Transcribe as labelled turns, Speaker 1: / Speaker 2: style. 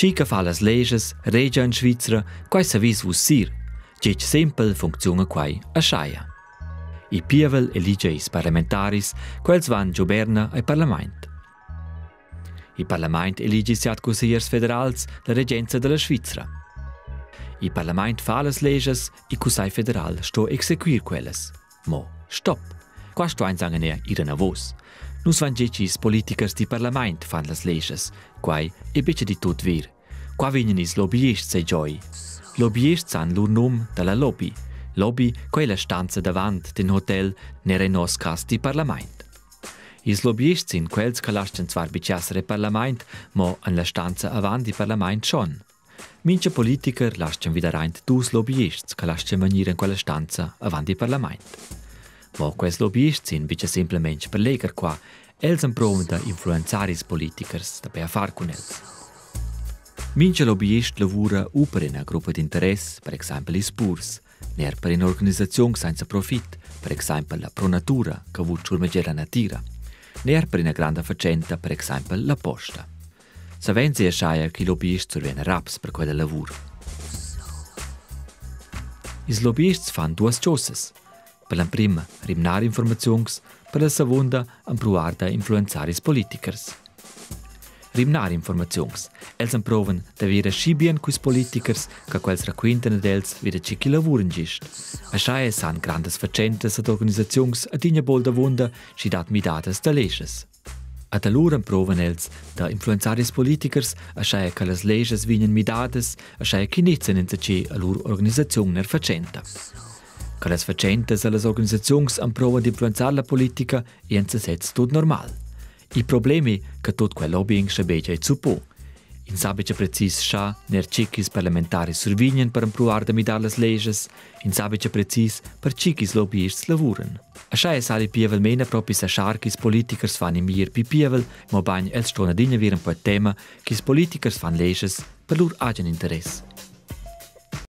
Speaker 1: Ci che fa las leges, regia in Svizzera, quai savis vus sir. Gec sempel funziona quai a schaia. I pievel elige is parlamentaris, quels van goberna ai parlament. I parlament elige siat consigliers federals la regenza della Svizzera. I parlament fa las leges, i Cusai federal sto execuir quelles. Mo, stop! Qua sto einsangenea ira navos. Nus van gecis politikers di parlament fan las leges, quai e bice di tut vir. Qua vegnan is lobbyists e gioi. Lobbyists han lur num dalla lobby. Lobby, quella stanza davant den hotel nere nos cas di parlament. Is lobbyists in quels che lascian zwar biciassere parlament, mo an la stanza avant di parlament schon. Mince politiker lascian wieder reint dus lobbyists che lascian venire in quella stanza avant di parlament. Mo quels lobbyists in bice simplement per leger qua, els improven da influenzaris politikers da per far con els. Mince lobbyist lavura per una gruppa d'interesse, per esempio i spurs, ner per un'organizzazione senza profit, per esempio la Pronatura, che vuol ciurmeggiare la natura, ner per una grande faccenda, per esempio la posta. Saven si asciaia che i lobbyist surviene raps per quella lavoro. I lobbyist fanno due cose. Per la prima, rimnare informazioni, per la seconda, improvare da influenzare i politikers. Rimnare informazioni. Els improven da avere sci bien quis politikers che quels racquintano dels vede ci chi lavuren gist. Asciaia san grandes facendas ad organizzazioni ad igna bol da vunda ci dat midadas da leges. Ad allura improven els da influenzare i politikers asciaia che las leges vinen midadas, asciaia chi nezen in ci a lur organizzazione ner facenta. Che las facendas a las organizzazioni improven di influenzare la politica e in se setz tot normal. I problemi che tot quel lobbying schabegia zu po. In sabice precis scha ner cicis parlamentari survignen per improvare da midar las leges, in sabice precis per cicis lobbyists lavuren. Ascia e sali pievel mena proprio sa scharchis politikers fan in mir pi pievel, mo bagn els stona digna vir un po' tema che is politikers fan leges per lur agen interesse.